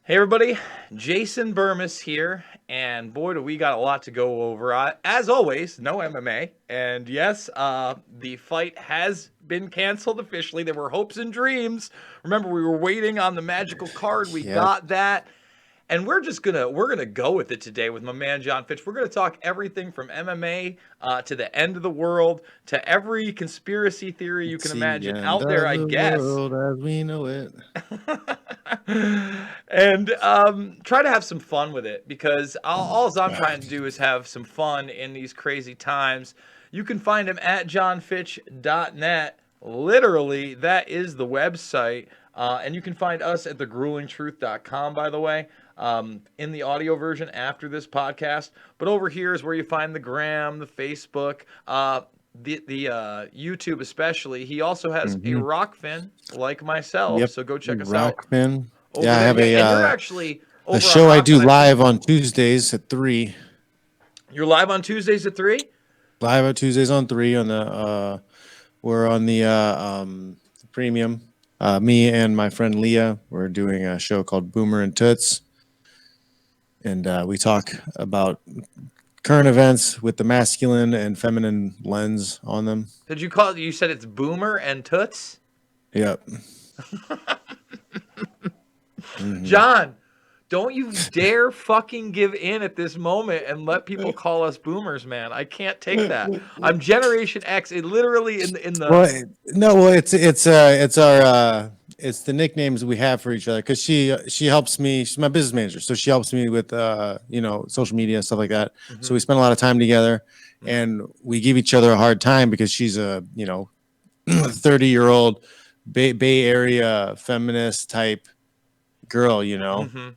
Hey everybody, Jason Burmis here, and boy do we got a lot to go over. As always, no MMA, and yes, the fight has been canceled officially. There were hopes and dreams. Remember, we were waiting on the magical card. We Yep. got that. And we're gonna go with it today with my man John Fitch. We're gonna talk everything from MMA to the end of the world to every conspiracy theory you It's can the imagine end out there, of I the guess. world as we know it. And try to have some fun with it because all I'm Ah, trying to do is have some fun in these crazy times. You can find him at johnfitch.net. Literally, that is the website. And you can find us at thegruelingtruth.com, by the way, in the audio version after this podcast. But over here is where you find the Gram, the Facebook, the YouTube especially. He also has a mhm. Rockfin like myself, Yep. so go check us out Rockman. over Yeah, I there. have Yeah, and you're actually a over on show I do Rockfin, I think. live on Tuesdays at 3. You're live on Tuesdays at 3? Live on Tuesdays on 3 on the we're on the premium. Me and my friend Leah, we're doing a show called Boomer and Toots, and we talk about current events with the masculine and feminine lens on them. Did you call it? You said it's Boomer and Toots? Yep. Hmm. John, don't you dare fucking give in at this moment and let people call us boomers, man. I can't take that. I'm Generation X. It literally in the Well, no, well, it's our it's the nicknames we have for each other because she helps me. She's my business manager, so she helps me with social media and stuff like that. So Mhm, we spend a lot of time together, mhm, and we give each other a hard time because she's a 30-year-old Bay Area feminist type girl. mhm.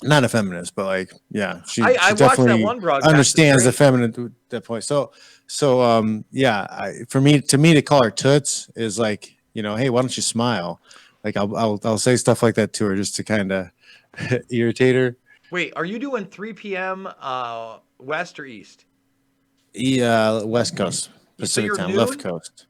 Not a feminist, but like, yeah, she I she watched that definitely one broadcast. It's understands the great. feminine to that point. So yeah, for me to call her toots is like, hey, why don't you smile? Like I'll say stuff like that to her just to kind of irritate her. Wait, are you doing 3 p.m. West or East? West Coast So Pacific you're time, left noon? coast.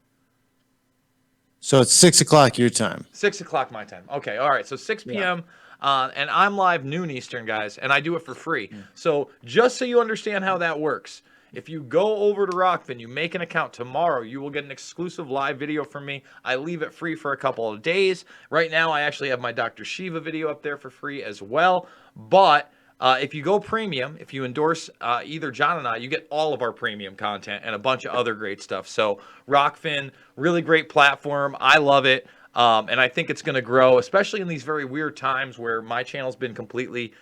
So it's 6 o'clock your time. 6 o'clock my time. Okay, all right. So 6 Yeah. p.m. And I'm live noon Eastern, guys, and I do it for free. So just so you understand how that works, if you go over to Rockfin, you make an account tomorrow, you will get an exclusive live video from me. I leave it free for a couple of days. Right now, I actually have my Dr. Shiva video up there for free as well. But if you go premium, if you endorse either John and I, you get all of our premium content and a bunch of other great stuff. So Rockfin, really great platform. I love it. And I think it's going to grow, especially in these very weird times where my channel's been completely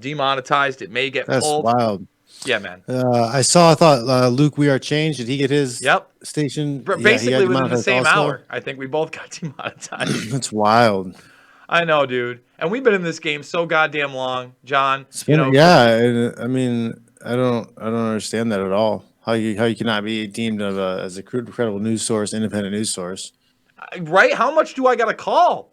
demonetized. It may get That's pulled. wild. Yeah, man. I thought Luke We Are Changed. Did he get his Yep. station? Yeah, he got Basically within the demonetized same also. hour, I think we both got demonetized. That's wild. I know, dude. And we've been in this game so goddamn long, John. So Yeah. I mean, I don't understand that at all. How you cannot be deemed as a credible news source, independent news source. right? How much do I got to call?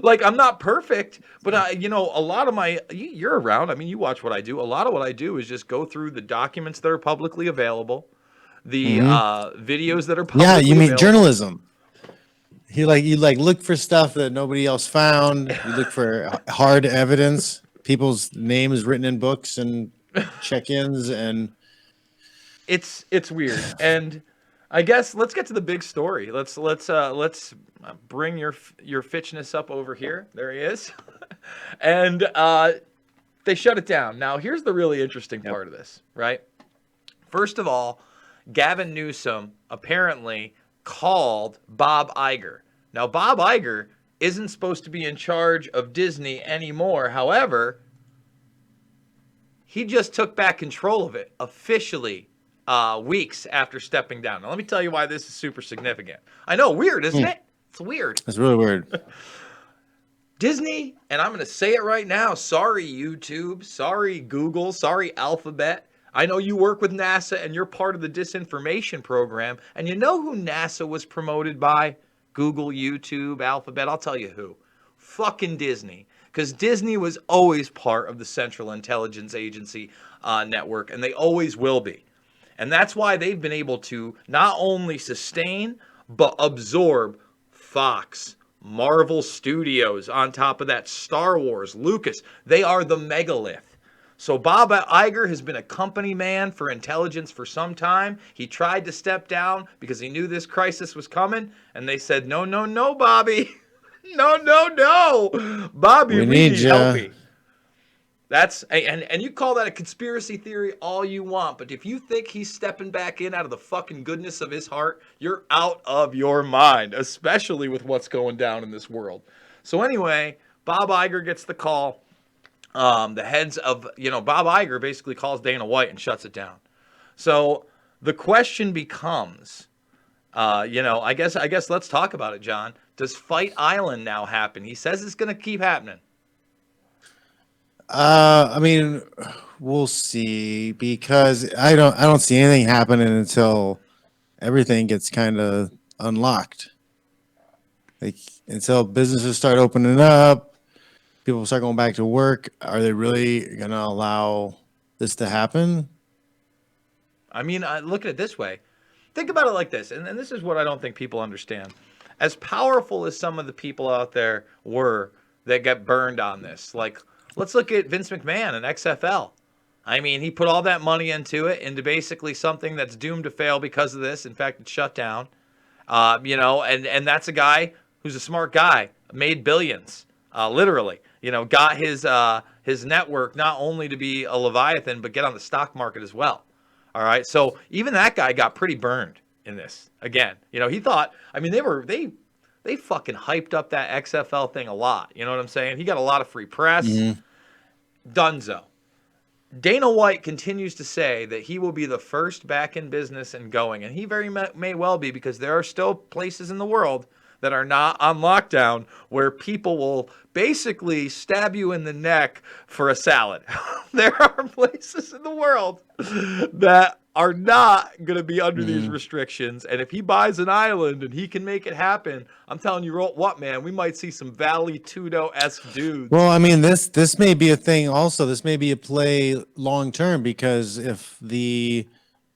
Like I'm not perfect, but a lot of you're around. I mean, you watch what I do. A lot of what I do is just go through the documents that are publicly available, the Hmm. videos that are Yeah, you publicly mean available. journalism. You look for stuff that nobody else found. You look for hard evidence, people's names written in books and check-ins, and It's weird, and I guess let's get to the big story. Let's bring your Fitchness up over here. There he is, and they shut it down. Now here's the really interesting yep. part of this, right? First of all, Gavin Newsom apparently called Bob Iger. Now, Bob Iger isn't supposed to be in charge of Disney anymore. However, he just took back control of it officially weeks after stepping down. Now, let me tell you why this is super significant. I know, weird, isn't Hmm. it? It's weird. That's really weird. Disney, and I'm going to say it right now. Sorry, YouTube. Sorry, Google. Sorry, Alphabet. I know you work with NASA and you're part of the disinformation program. And you know who NASA was promoted by? Google, YouTube, Alphabet. I'll tell you who. Fucking Disney. Because Disney was always part of the Central Intelligence Agency network, and they always will be. And that's why they've been able to not only sustain, but absorb Fox, Marvel Studios, on top of that, Star Wars, Lucas. They are the megalith. So Bob Iger has been a company man for intelligence for some time. He tried to step down because he knew this crisis was coming, and they said, no, no, no, Bobby. No, no, no. Bobby, We we need need ya. helpy. That's and you call that a conspiracy theory all you want, but if you think he's stepping back in out of the fucking goodness of his heart, you're out of your mind, especially with what's going down in this world. So anyway, Bob Iger gets the call. The heads of, Bob Iger basically calls Dana White and shuts it down. So the question becomes, I guess let's talk about it, John. Does Fight Island now happen? He says it's going to keep happening. I mean, we'll see, because I don't see anything happening until everything gets kind of unlocked. Like, until businesses start opening up, people start going back to work. Are they really going to allow this to happen? I mean, look at it this way. Think about it like this, and this is what I don't think people understand. As powerful as some of the people out there were that get burned on this, like, let's look at Vince McMahon and XFL. I mean, he put all that money into basically something that's doomed to fail because of this. In fact, it's shut down. And that's a guy who's a smart guy, made billions, literally. Got his network not only to be a Leviathan, but get on the stock market as well. All right, so even that guy got pretty burned in this. Again, he thought. I mean, they fucking hyped up that XFL thing a lot. You know what I'm saying? He got a lot of free press. Mm-hmm. Dunzo. Dana White continues to say that he will be the first back in business and going, and he very may well be, because there are still places in the world that are not on lockdown where people will basically stab you in the neck for a salad. There are places in the world that are not going to be under these restrictions, and if he buys an island and he can make it happen, I'm telling you what, man, we might see some Valley Tudo-esque dudes. Well, I mean, this may be a thing also. This may be a play long term, because if the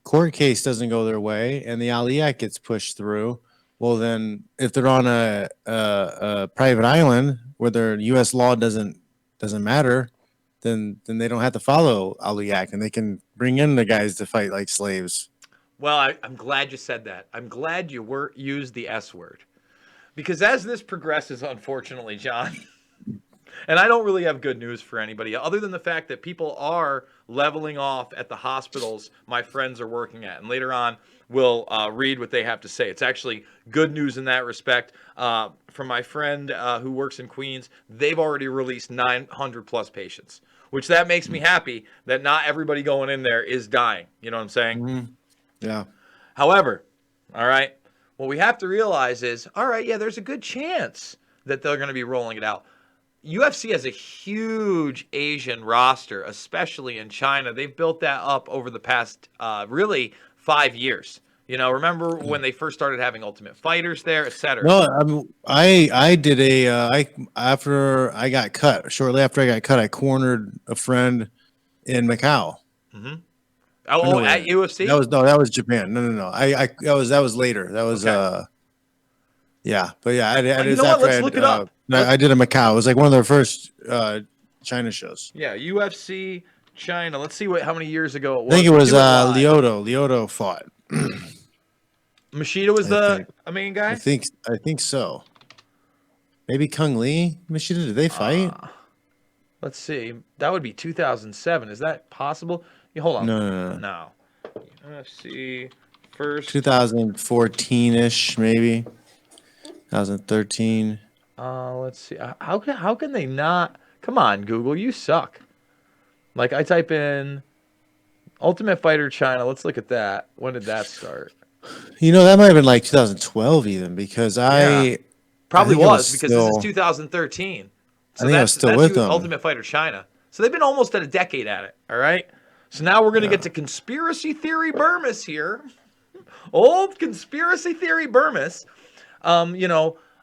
court case doesn't go their way and the Ali Act gets pushed through, well, then if they're on a private island where their U.S. law doesn't matter, then they don't have to follow Ali Act, and they can bring in the guys to fight like slaves. Well, I'm glad you said that. I'm glad you used the S word. Because as this progresses, unfortunately, John, and I don't really have good news for anybody other than the fact that people are leveling off at the hospitals my friends are working at. And later on, we'll read what they have to say. It's actually good news in that respect. From my friend who works in Queens, they've already released 900 plus patients, which that makes me happy that not everybody going in there is dying. You know what I'm saying? Mm-hmm. Yeah. However, all right, what we have to realize is, all right, yeah, there's a good chance that they're going to be rolling it out. UFC has a huge Asian roster, especially in China. They've built that up over the past, really, 5 years. Remember when they first started having Ultimate Fighters there, etc. No, I did after I got cut. Shortly after I got cut, I cornered a friend in Macau. Mm-hmm. Oh, at UFC? That was Japan. No. That was later. That was Okay. yeah, but yeah, I did. You know what? Let's look it up. I did a Macau. It was like one of their first China shows. Yeah, UFC China. Let's see how many years ago it was. I think it was Lyoto. Lyoto fought. Machida was the main guy? I think so. Maybe Kung Lee, Machida, did they fight? Let's see. That would be 2007. Is that possible? Hold on. No. UFC first 2014-ish, maybe. 2013. Let's see. How can they not? Come on, Google, you suck. Like, I type in Ultimate Fighter China. Let's look at that. When did that start? That might have been like 2012 even, because probably was, because still, this is 2013. So I think I was still with them. Ultimate Fighter China. So they've been almost at a decade at it. All right. So now we're going to get to conspiracy theory Burmis here. Old conspiracy theory Burmis.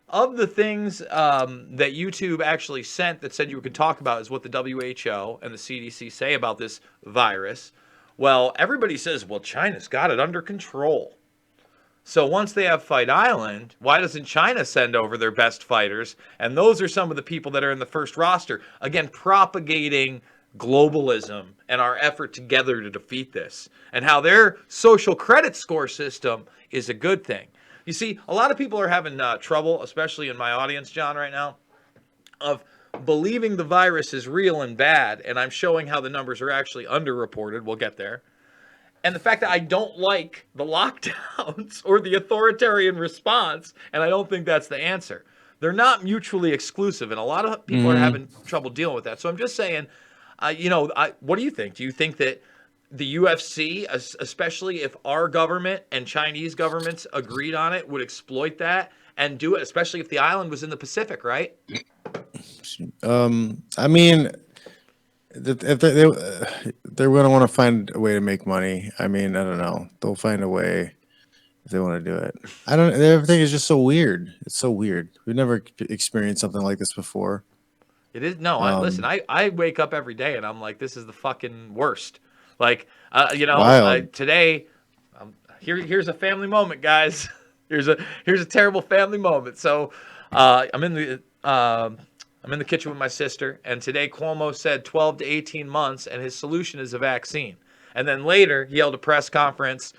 Of the things that YouTube actually sent that said you could talk about is what the WHO and the CDC say about this virus. Well, everybody says, well, China's got it under control. So once they have Fight Island, why doesn't China send over their best fighters? And those are some of the people that are in the first roster. Again, propagating globalism and our effort together to defeat this. And how their social credit score system is a good thing. You see, a lot of people are having trouble, especially in my audience, John, right now, of believing the virus is real and bad. And I'm showing how the numbers are actually underreported. We'll get there. And the fact that I don't like the lockdowns or the authoritarian response, and I don't think that's the answer. They're not mutually exclusive, and a lot of people are having trouble dealing with that. So I'm just saying, what do you think? Do you think that the UFC, especially if our government and Chinese governments agreed on it, would exploit that and do it, especially if the island was in the Pacific, right? I mean, if they're going to want to find a way to make money. I mean, I don't know. They'll find a way if they want to do it. I don't. Everything is just so weird. It's so weird. We've never experienced something like this before. It is no. Listen, I wake up every day and I'm like, this is the fucking worst. Like, Wild. today, here's a family moment, guys. here's a terrible family moment. So, I'm in the kitchen with my sister, and today Cuomo said 12 to 18 months, and his solution is a vaccine. And then later, he held a press conference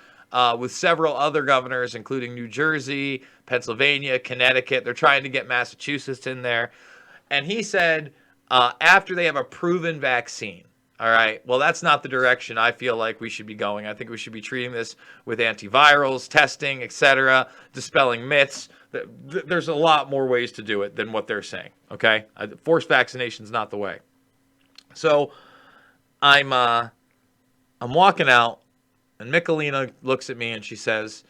with several other governors, including New Jersey, Pennsylvania, Connecticut. They're trying to get Massachusetts in there. And he said, after they have a proven vaccine. All right. Well, that's not the direction I feel like we should be going. I think we should be treating this with antivirals, testing, etc., dispelling myths. There's a lot more ways to do it than what they're saying. Okay. Forced vaccination is not the way. So I'm walking out, and Michelina looks at me and she says,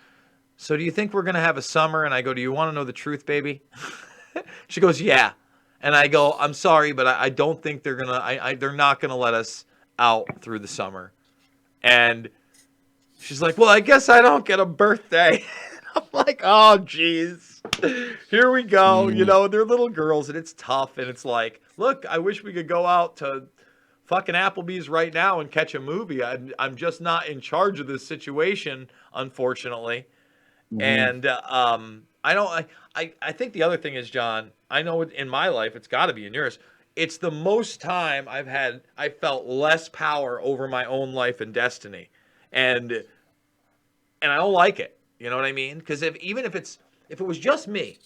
"So do you think we're gonna have a summer?" And I go, "Do you want to know the truth, baby?" She goes, "Yeah." And I go, "I'm sorry, but I don't think they're gonna. They're not gonna let us out through the summer." And she's like, "Well, I guess I don't get a birthday." I'm like, "Oh, jeez, here we go." You know, they're little girls, and it's tough. And it's like, look, I wish we could go out to fucking Applebee's right now and catch a movie. I'm just not in charge of this situation, unfortunately. And I don't. I think the other thing is, John. I know in my life, it's got to be in yours. It's the most time I felt less power over my own life and destiny, and I don't like it. You know what I mean? Because if it was just me,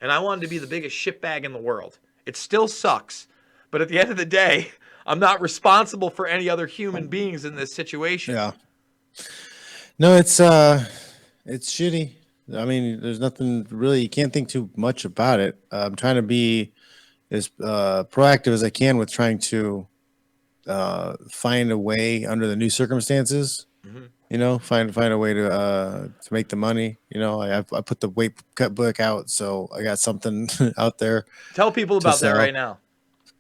and I wanted to be the biggest shitbag in the world, it still sucks. But at the end of the day, I'm not responsible for any other human beings in this situation. Yeah. No, it's shitty. I mean, there's nothing really. You can't think too much about it. I'm trying to be as proactive as I can with trying to find a way under the new circumstances. You know, find a way to make the money. You know, I put the weight cut book out, so I got something out there Tell people to about that sell. right now.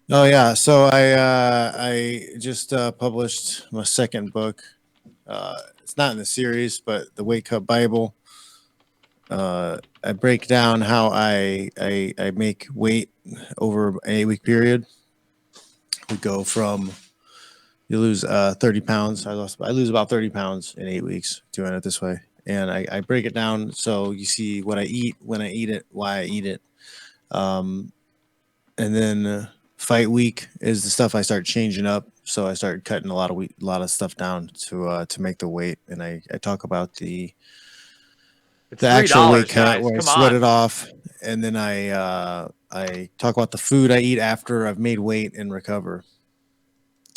Oh yeah, so I just published my second book. It's not in the series, but the Weight Cut Bible. I break down how I make weight over an 8-week period. We go from you lose 30 pounds. I lose about 30 pounds in 8 weeks doing it this way, and I break it down so you see what I eat, when I eat it, why I eat it, and then fight week is the stuff I start changing up. So I start cutting a lot of stuff down to make the weight, and I talk about the It's actual weight $3, cut guys. where I Come sweat on. it off, and then I talk about the food I eat after I've made weight and recover.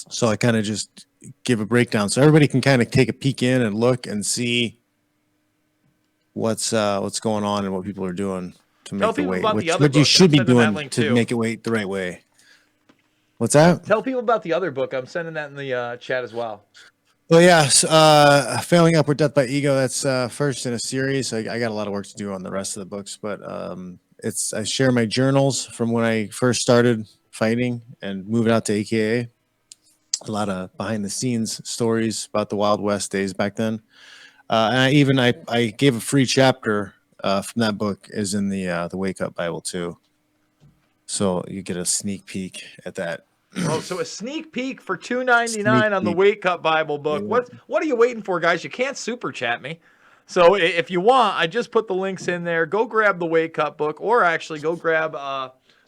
So I kind of just give a breakdown so everybody can kind of take a peek in and look and see what's going on and what people are doing to Tell make the people weight, about the which other what you book. I'm should be sending that doing link to too. make it weight the right way. What's that? Tell people about the other book. I'm sending that in the chat as well. Well, yes, Failing Upward Death by Ego. That's first in a series. I got a lot of work to do on the rest of the books, but I share my journals from when I first started fighting and moving out to AKA. A lot of behind the scenes stories about the Wild West days back then. And I gave a free chapter from that book is in the Wake Up Bible too. So you get a sneak peek at that. Oh, so a sneak peek for $2.99 on the peek. Weight Cut Bible book. Yeah. What are you waiting for, guys? You can't super chat me. So if you want, I just put the links in there. Go grab the weight cut book, or actually go grab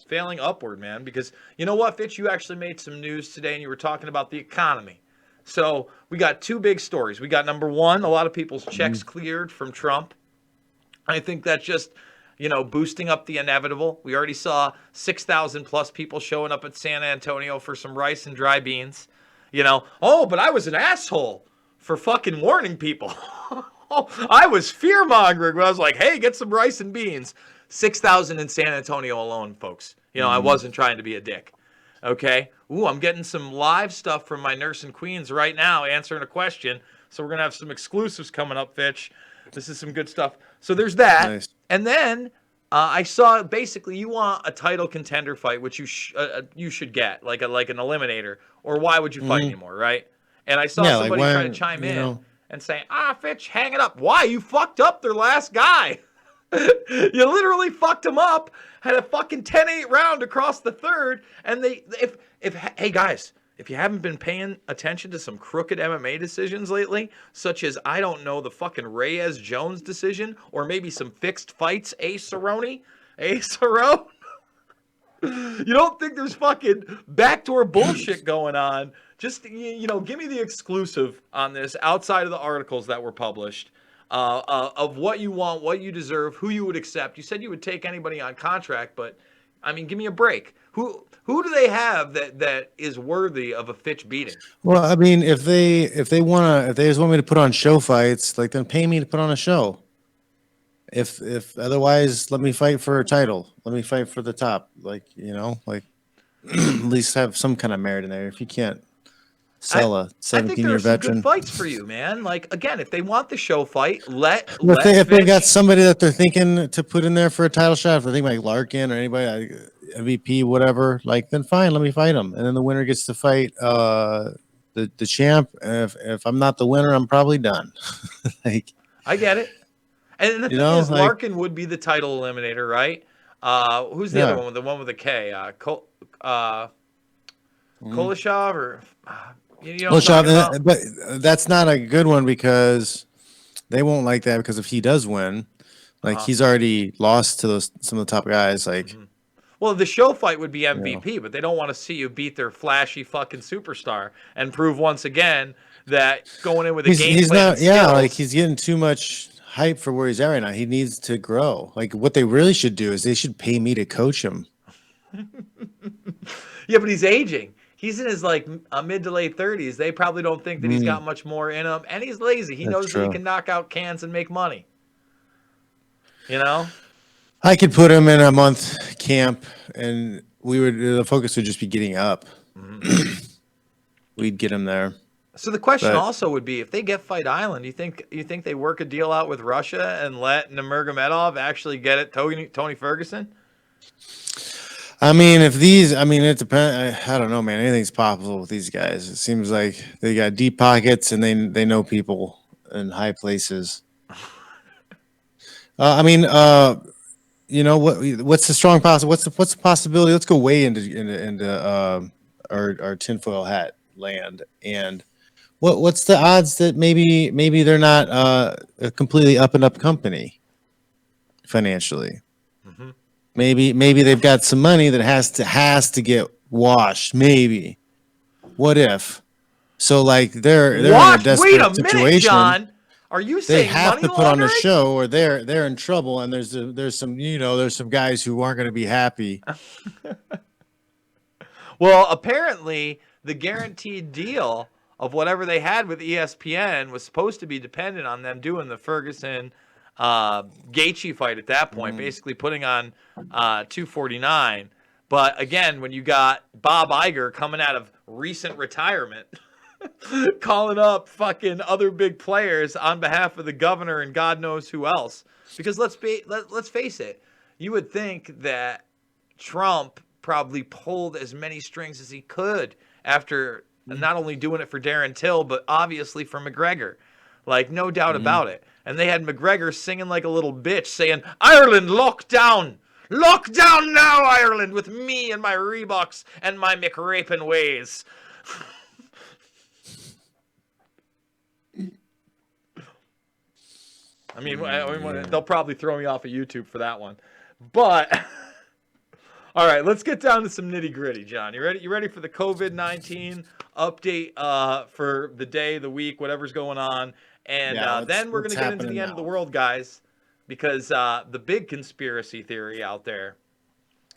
Failing Upward, man. Because you know what, Fitch, you actually made some news today, and you were talking about the economy. So we got two big stories. We got number one, a lot of people's checks cleared from Trump. I think that's just, boosting up the inevitable. We already saw 6,000 plus people showing up at San Antonio for some rice and dry beans. Oh, but I was an asshole for fucking warning people. I was fear mongering when I was like, hey, get some rice and beans. 6,000 in San Antonio alone, folks. I wasn't trying to be a dick. Okay. Ooh, I'm getting some live stuff from my nurse in Queens right now answering a question. So we're going to have some exclusives coming up, Fitch. This is some good stuff. So there's that. Nice. And then I saw basically you want a title contender fight, which you should get, like an eliminator, or why would you fight anymore, right? And I saw Yeah, somebody why, try to chime in and say, Fitch, hang it up. Why? You fucked up their last guy. You literally fucked him up, had a fucking 10-8 round across the third, and hey guys, if you haven't been paying attention to some crooked MMA decisions lately, such as, I don't know, the fucking Reyes-Jones decision, or maybe some fixed fights, Cerrone? You don't think there's fucking backdoor bullshit going on? Just, give me the exclusive on this outside of the articles that were published. Of what you want, what you deserve, who you would accept. You said you would take anybody on contract, but I mean, give me a break. Who do they have that is worthy of a Fitch beating? Well, I mean, if they just want me to put on show fights, like, then pay me to put on a show. If otherwise, let me fight for a title. Let me fight for the top. Like, at least have some kind of merit in there. If you can't sell a I think there 17-year are some good veteran, fights for you, man. Like, again, if they want the show fight, if they got Fitch. somebody that they're thinking to put in there for a title shot, if they think like Larkin or anybody, MVP, whatever, like, then fine, let me fight them, and then the winner gets to fight the champ. If I'm not the winner, I'm probably done. Like, I get it. And the thing is, Larkin would be the title eliminator, right? Who's the other one? The one with a K? Kuleshov or Kuleshov, but that's not a good one because they won't like that, because if he does win, like, he's already lost to some of the top guys. Like, well, the show fight would be MVP, but they don't want to see you beat their flashy fucking superstar and prove once again that going in with a game he's plan. Not, yeah, like, he's getting too much hype for where he's at right now. He needs to grow. Like, what they really should do is they should pay me to coach him. Yeah, but he's aging. He's in his mid to late 30s. They probably don't think that he's got much more in him, and he's lazy. He knows that he can knock out cans and make money. I could put him in a month camp, and the focus would just be getting up. We'd get him there. So the question also would be, if they get Fight Island, you think they work a deal out with Russia and let Nurmagomedov actually get it Tony Ferguson? I mean, it depends. I don't know, man. Anything's possible with these guys. It seems like they got deep pockets and they know people in high places. What's the strong possibility? What's the possibility? Let's go way into our tinfoil hat land. And what's the odds that maybe they're not a completely up and up company financially? Maybe they've got some money that has to get washed. Maybe. What if? So, like, they're in a desperate situation. John. Are you saying they have money to put on a laundering? show, or they're in trouble, and there's some guys who aren't going to be happy. Well, apparently the guaranteed deal of whatever they had with ESPN was supposed to be dependent on them doing the Ferguson Gaethje fight at that point, basically putting on 249. But again, when you got Bob Iger coming out of recent retirement, calling up fucking other big players on behalf of the governor and God knows who else, because let's face it, you would think that Trump probably pulled as many strings as he could after not only doing it for Darren Till, but obviously for McGregor. Like, no doubt about it. And they had McGregor singing like a little bitch, saying, "Ireland, lock down! Lock down now, Ireland, with me and my Reeboks and my McRapin ways." I mean, they'll probably throw me off of YouTube for that one. But all right, let's get down to some nitty gritty, John. You ready? You ready for the COVID-19 update for the day, the week, whatever's going on? And then we're going to get into the end of the world, guys, because the big conspiracy theory out there,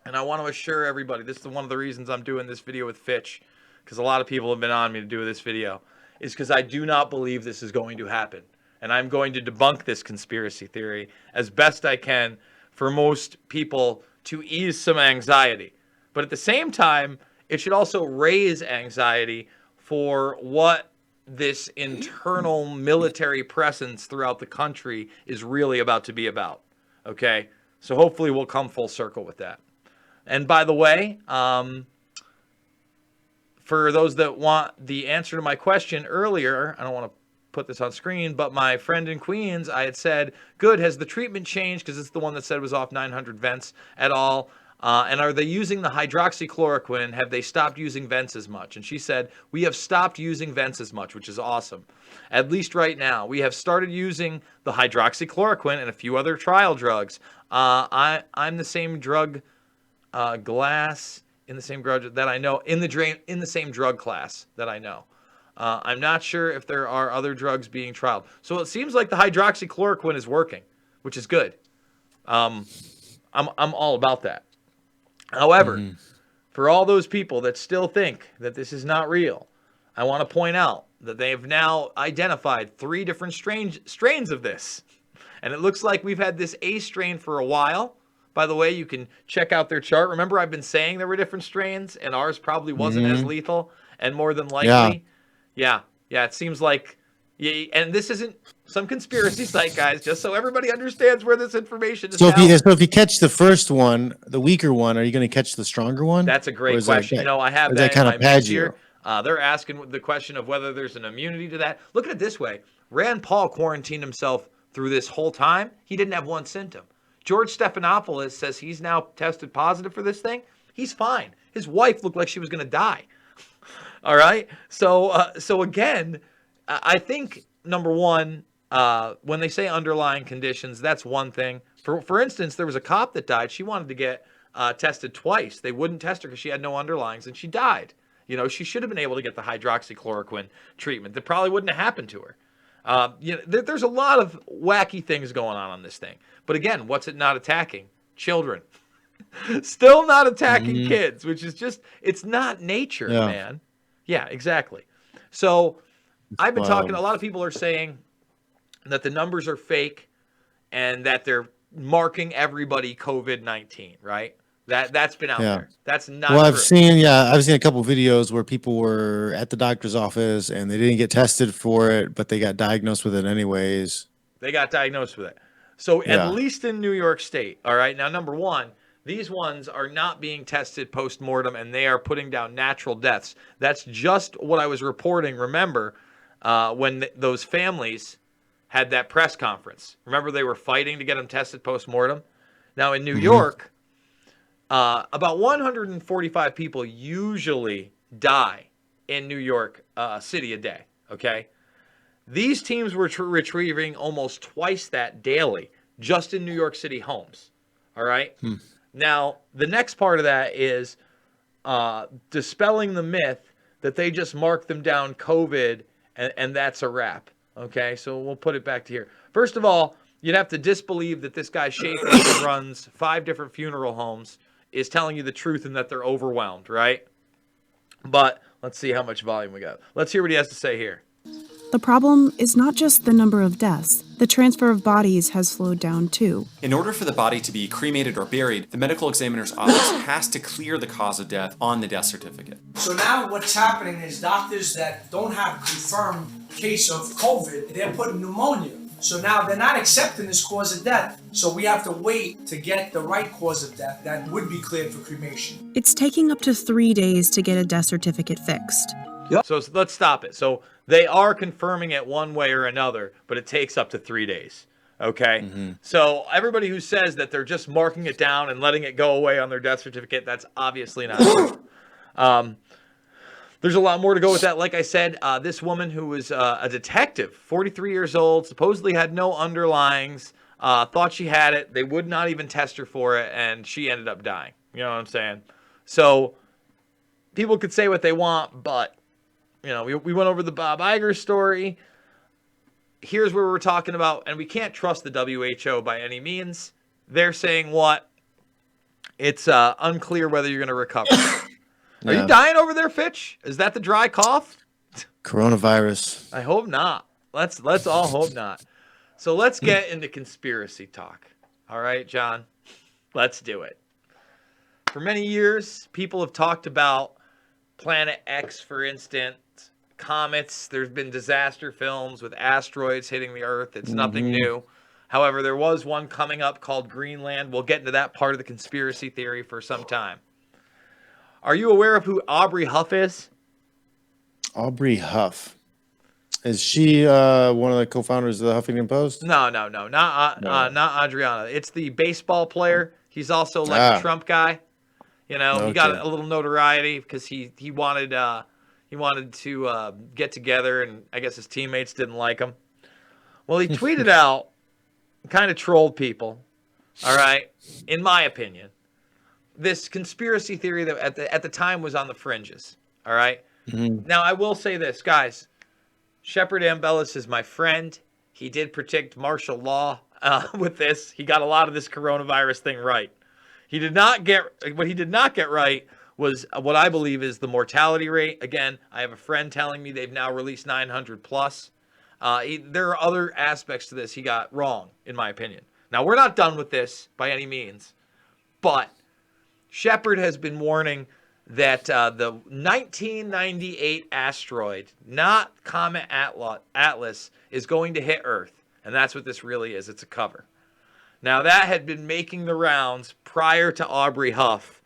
and I want to assure everybody, this is one of the reasons I'm doing this video with Fitch, because a lot of people have been on me to do this video, is because I do not believe this is going to happen. And I'm going to debunk this conspiracy theory as best I can for most people to ease some anxiety. But at the same time, it should also raise anxiety for what this internal military presence throughout the country is really about to be about. Okay? So hopefully we'll come full circle with that. And by the way, for those that want the answer to my question earlier, I don't want to put this on screen, but my friend in Queens, I had said, good, has the treatment changed? Because it's the one that said was off 900 vents at all. And are they using the hydroxychloroquine? Have they stopped using vents as much? And she said, we have stopped using vents as much, which is awesome. At least right now. We have started using the hydroxychloroquine and a few other trial drugs. I'm the same drug glass in the same drug that I know, in the same drug class that I know. I'm not sure if there are other drugs being trialed. So it seems like the hydroxychloroquine is working, which is good. I'm all about that. However, for all those people that still think that this is not real, I want to point out that they have now identified 3 different strains of this. And it looks like we've had this A strain for a while. By the way, you can check out their chart. Remember, I've been saying there were different strains, and ours probably wasn't as lethal, and more than likely. Yeah, it seems like, and this isn't some conspiracy site, guys, just so everybody understands where this information is. So if you catch the first one, the weaker one, are you going to catch the stronger one? That's a great question. I have that in my mix here. They're asking the question of whether there's an immunity to that. Look at it this way. Rand Paul quarantined himself through this whole time. He didn't have one symptom. George Stephanopoulos says he's now tested positive for this thing. He's fine. His wife looked like she was going to die. All right. So again, I think number one, when they say underlying conditions, that's one thing. For instance, there was a cop that died. She wanted to get tested twice. They wouldn't test her because she had no underlyings, and she died. She should have been able to get the hydroxychloroquine treatment. That probably wouldn't have happened to her. There's a lot of wacky things going on this thing. But again, what's it not attacking? Children. Still not attacking kids, which is just, it's not nature, man. Yeah, exactly. So I've been talking, a lot of people are saying that the numbers are fake and that they're marking everybody COVID-19, right? That's been out there. That's not true. I've seen a couple of videos where people were at the doctor's office and they didn't get tested for it, but they got diagnosed with it anyways. They got diagnosed with it. So at least in New York State, all right? Now, number one, these ones are not being tested post-mortem, and they are putting down natural deaths. That's just what I was reporting, remember, when those families had that press conference. Remember, they were fighting to get them tested post-mortem? Now, in New York, about 145 people usually die in New York City a day, okay? These teams were retrieving almost twice that daily, just in New York City homes, all right? Now, the next part of that is dispelling the myth that they just mark them down COVID and that's a wrap. Okay, so we'll put it back to here. First of all, you'd have to disbelieve that this guy Schaefer who runs 5 different funeral homes is telling you the truth and that they're overwhelmed, right? But let's see how much volume we got. Let's hear what he has to say here. The problem is not just the number of deaths. The transfer of bodies has slowed down too. In order for the body to be cremated or buried, the medical examiner's office has to clear the cause of death on the death certificate. So now what's happening is doctors that don't have confirmed case of COVID, they're putting pneumonia. So now they're not accepting this cause of death. So we have to wait to get the right cause of death that would be cleared for cremation. It's taking up to 3 days to get a death certificate fixed. Yep. So let's stop it. So they are confirming it one way or another, but it takes up to 3 days. Okay? So everybody who says that they're just marking it down and letting it go away on their death certificate, that's obviously not true. There's a lot more to go with that. Like I said, this woman who was a detective, 43 years old, supposedly had no underlyings, thought she had it. They would not even test her for it, and she ended up dying. You know what I'm saying? So people could say what they want, but, you know, we went over the Bob Iger story. Here's where we're talking about, and we can't trust the WHO by any means. They're saying what? It's unclear whether you're going to recover. Are you dying over there, Fitch? Is that the dry cough? Coronavirus. I hope not. Let's all hope not. So let's get into conspiracy talk. All right, John? Let's do it. For many years, people have talked about Planet X, for instance, comets. There's been disaster films with asteroids hitting the Earth. It's nothing new. However, there was one coming up called Greenland. We'll get into that part of the conspiracy theory for some time. Are you aware of who Aubrey Huff is? Aubrey Huff. Is she one of the co-founders of the Huffington Post? No, not Adriana. It's the baseball player. He's also like a Trump guy. You know, he got a little notoriety because he wanted to get together, and I guess his teammates didn't like him. Well, he tweeted out, kind of trolled people. All right, in my opinion, this conspiracy theory that at the time was on the fringes. All right. Now I will say this, guys. Shepard Ambellis is my friend. He did predict martial law with this. He got a lot of this coronavirus thing right. What he did not get right was what I believe is the mortality rate. Again, I have a friend telling me they've now released 900 plus. There are other aspects to this he got wrong, in my opinion. Now, we're not done with this by any means, but Shepard has been warning that the 1998 asteroid, not Comet Atlas, is going to hit Earth. And that's what this really is. It's a cover. Now, that had been making the rounds prior to Aubrey Huff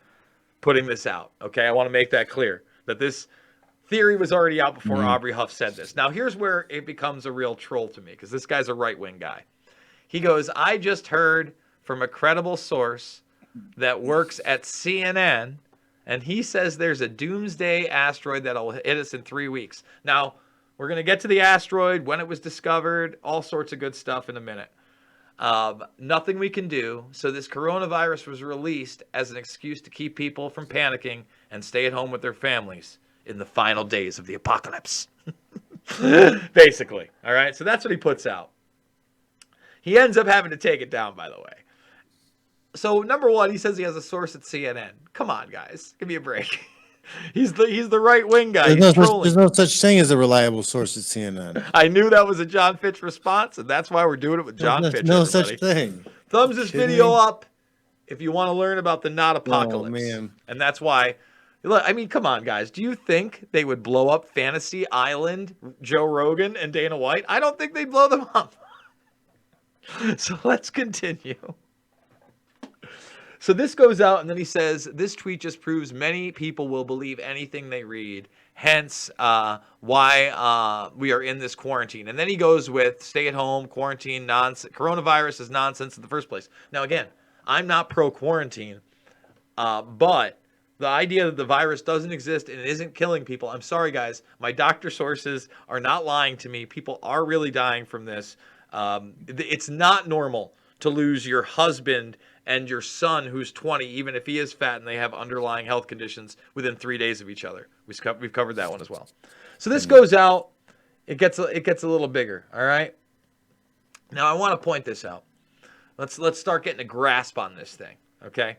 putting this out. Okay, I want to make that clear, that this theory was already out before Aubrey Huff said this. Now, here's where it becomes a real troll to me, because this guy's a right-wing guy. He goes, I just heard from a credible source that works at CNN, and he says there's a doomsday asteroid that'll hit us in 3 weeks. Now, we're going to get to the asteroid, when it was discovered, all sorts of good stuff in a minute. Nothing we can do. So this coronavirus was released as an excuse to keep people from panicking and stay at home with their families in the final days of the apocalypse. Basically. All right. So that's what he puts out. He ends up having to take it down, by the way. So number one, he says he has a source at CNN. Come on, guys. Give me a break. He's the right-wing guy. There's no such thing as a reliable source at CNN. I knew that was a John Fitch response, and that's why we're doing it with John Fitch. No such thing. Thumbs this video up if you want to learn about the not apocalypse. Oh, man. And that's why. Look, I mean, come on, guys. Do you think they would blow up Fantasy Island, Joe Rogan, and Dana White? I don't think they'd blow them up. So let's continue. So this goes out, and then he says, this tweet just proves many people will believe anything they read, hence why we are in this quarantine. And then he goes with stay at home, quarantine, nonsense. Coronavirus is nonsense in the first place. Now, again, I'm not pro-quarantine, but the idea that the virus doesn't exist and it isn't killing people, I'm sorry, guys. My doctor sources are not lying to me. People are really dying from this. It's not normal to lose your husband and your son who's 20, even if he is fat and they have underlying health conditions, within 3 days of each other. We've covered that one as well. So this goes out. It gets a little bigger, all right? Now, I want to point this out. Let's start getting a grasp on this thing, okay?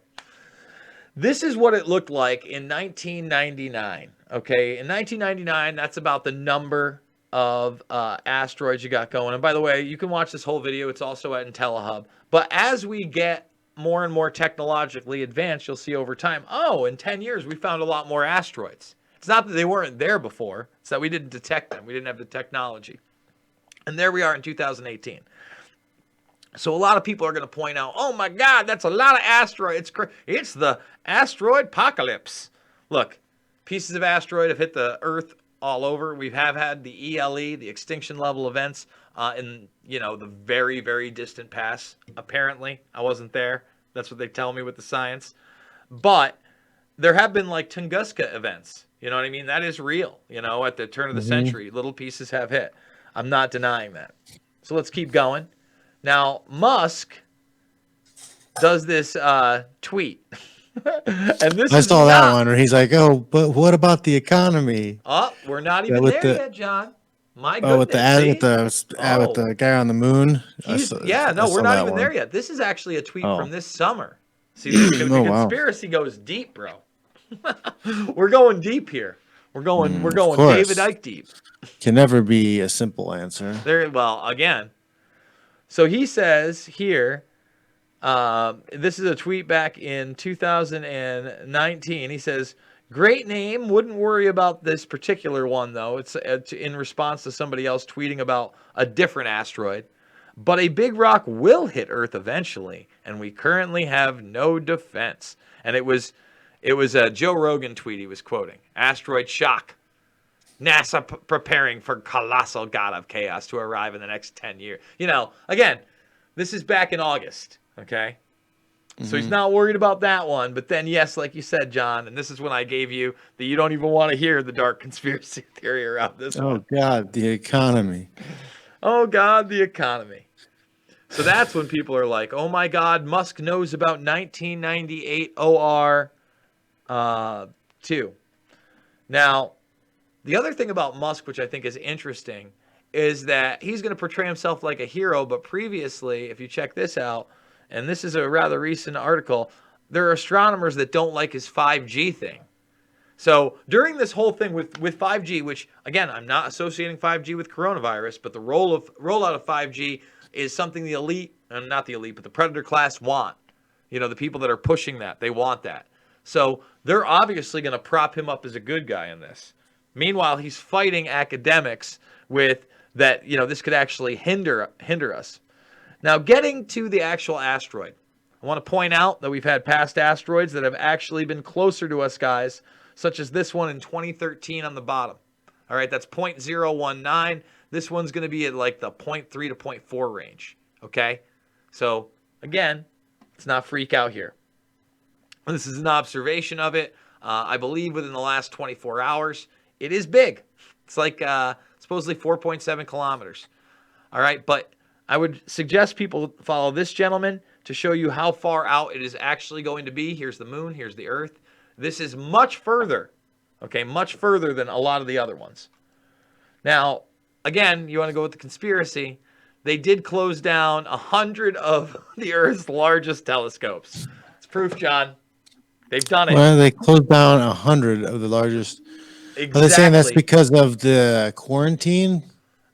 This is what it looked like in 1999, okay? In 1999, that's about the number of asteroids you got going. And by the way, you can watch this whole video. It's also at IntelliHub. But as we get more and more technologically advanced, you'll see over time, oh, in 10 years, we found a lot more asteroids. It's not that they weren't there before. It's that we didn't detect them. We didn't have the technology. And there we are in 2018. So a lot of people are going to point out, oh, my God, that's a lot of asteroids. It's the asteroid apocalypse. Look, pieces of asteroid have hit the Earth all over. We have had the ELE, the extinction level events, in the very, very distant past. Apparently, I wasn't there. That's what they tell me with the science. But there have been like Tunguska events, You know what I mean? That is real. You know, at the turn of the century, little pieces have hit. I'm not denying that. So let's keep going. Now, Musk does this tweet. And this I is saw that not, one where he's like, "Oh, but what about the economy?" Oh, we're not Yeah, even with there the yet, John. My with the goodness. ad, See? with the guy on the moon. I We're saw not that even one. there yet. This is actually a tweet Oh, from this summer. See, the oh wow. conspiracy goes deep, bro. We're going deep here. We're Of going David course, Icke deep. can never be a simple answer. There, well, again. So he says here, this is a tweet back in 2019. He says, "Great name. Wouldn't worry about this particular one, though. It's in response to somebody else tweeting about a different asteroid. But a big rock will hit Earth eventually, and we currently have no defense." And it was a Joe Rogan tweet he was quoting. Asteroid shock. NASA preparing for colossal god of chaos to arrive in the next 10 years. You know, again, this is back in August, okay? So he's not worried about that one. But then, yes, like you said, John, and this is when I gave you that you don't even want to hear the dark conspiracy theory around this Oh one. God, the economy. Oh, God, the economy. So that's when people are like, oh, my God, Musk knows about 1998 OR 2. Now, the other thing about Musk, which I think is interesting, is that he's going to portray himself like a hero. But previously, if you check this out, and this is a rather recent article, there are astronomers that don't like his 5G thing. So during this whole thing with 5G, which, again, I'm not associating 5G with coronavirus, but the rollout of 5G is something the elite, and not the elite, but the predator class want. You know, the people that are pushing that, they want that. So they're obviously going to prop him up as a good guy in this. Meanwhile, he's fighting academics with that, you know, this could actually hinder us. Now, getting to the actual asteroid, I want to point out that we've had past asteroids that have actually been closer to us, guys, such as this one in 2013 on the bottom. All right, that's 0.019. This one's going to be at like the 0.3 to 0.4 range. Okay, so again, let's not freak out here. This is an observation of it. I believe within the last 24 hours. It is big. It's like supposedly 4.7 kilometers. All right, but I would suggest people follow this gentleman to show you how far out it is actually going to be. Here's the moon. Here's the Earth. This is much further, okay, much further than a lot of the other ones. Now, again, you want to go with the conspiracy. They did close down 100 of the Earth's largest telescopes. It's proof, John. They've done it. Well, they closed down 100 of the largest. Exactly. Are they saying that's because of the quarantine?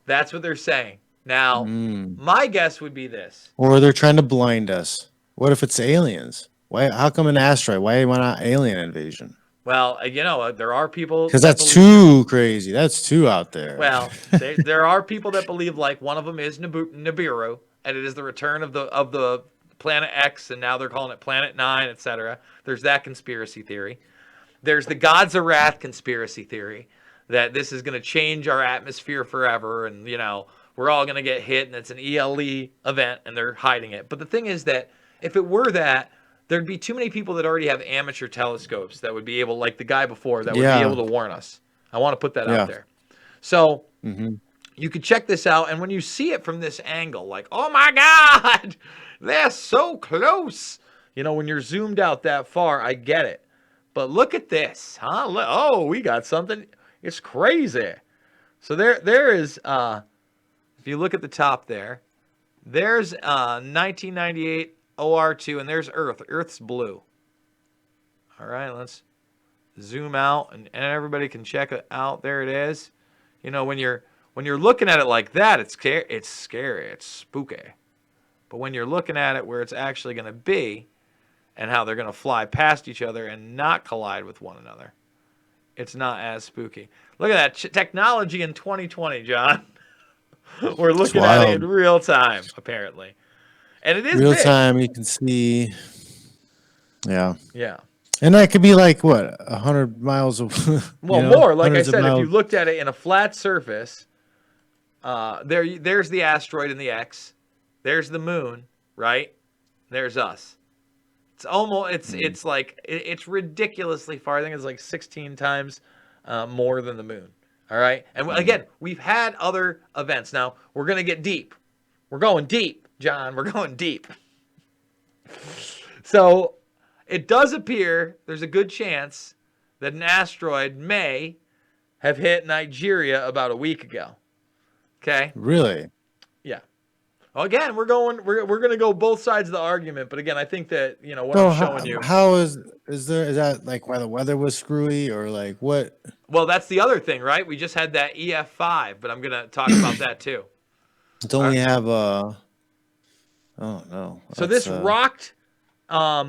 That's what they're saying. Now, my guess would be this. Or they're trying to blind us? What if it's aliens? Why? How come an asteroid? Why not alien invasion? Well, you know, there are people Because that's too crazy. That's too out there. Well, there are people that believe, like, one of them is Nibiru, and it is the return of the Planet X, and now they're calling it Planet 9, etc. There's that conspiracy theory. There's the Gods of Wrath conspiracy theory that this is going to change our atmosphere forever, and, you know, we're all going to get hit, and it's an ELE event, and they're hiding it. But the thing is that if it were that, there'd be too many people that already have amateur telescopes that would be able, like the guy before, that would be able to warn us. I want to put that out there. So you could check this out, and when you see it from this angle, like, oh my God, they're so close. You know, when you're zoomed out that far, I get it. But look at this, huh? Oh, we got something. It's crazy. So there is, if you look at the top there, there's 1998 OR2, and there's Earth. Earth's blue. All right, let's zoom out, and everybody can check it out. There it is. You know, when you're looking at it like that, it's scary, it's spooky. But when you're looking at it where it's actually going to be, and how they're going to fly past each other and not collide with one another, it's not as spooky. Look at that technology in 2020, John. We're looking at it in real time, apparently. And it is real big. time. You can see. Yeah. Yeah. And that could be like, what, 100 miles of. Well, more. Like I said, if you looked at it in a flat surface, there's the asteroid and the X. There's the moon, right? There's us. It's almost, it's like, it's ridiculously far. I think it's like 16 times more than the moon. All right. And again, we've had other events. Now we're going to get deep. We're going deep, John. We're going deep. So it does appear there's a good chance that an asteroid may have hit Nigeria about a week ago. Okay. Really? Yeah. Well, again, we're going to go both sides of the argument, but again, I think that, what So I'm showing you. how is that like why the weather was screwy or like what? Well, that's the other thing, right? We just had that EF5, but I'm going to talk about that too. It's only have oh no. So this rocked I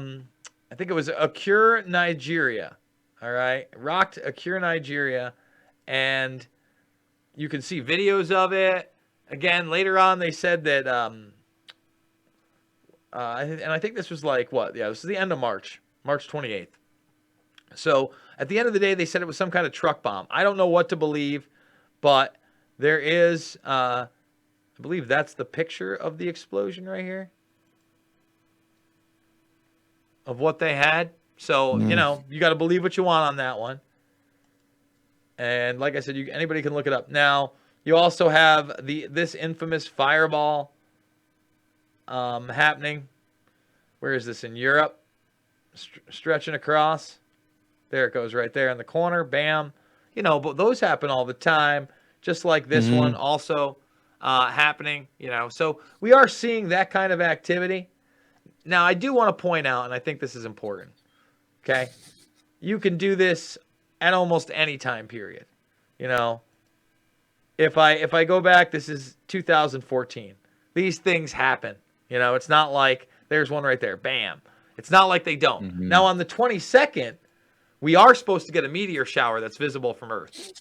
think it was Akure, Nigeria. All right. Rocked Akure, Nigeria, and you can see videos of it. Again, later on, they said that, and I think this was like what? Yeah, this is the end of March 28th. So at the end of the day, they said it was some kind of truck bomb. I don't know what to believe, but there is, I believe that's the picture of the explosion right here of what they had. So, you got to believe what you want on that one. And like I said, anybody can look it up. Now, you also have this infamous fireball happening. Where is this? In Europe? Stretching across. There it goes right there in the corner. Bam. But those happen all the time. Just like this one also happening. So we are seeing that kind of activity. Now, I do want to point out, and I think this is important. Okay? You can do this at almost any time period. If I go back, this is 2014. These things happen. It's not like there's one right there. Bam. It's not like they don't. Now on the 22nd, we are supposed to get a meteor shower that's visible from Earth.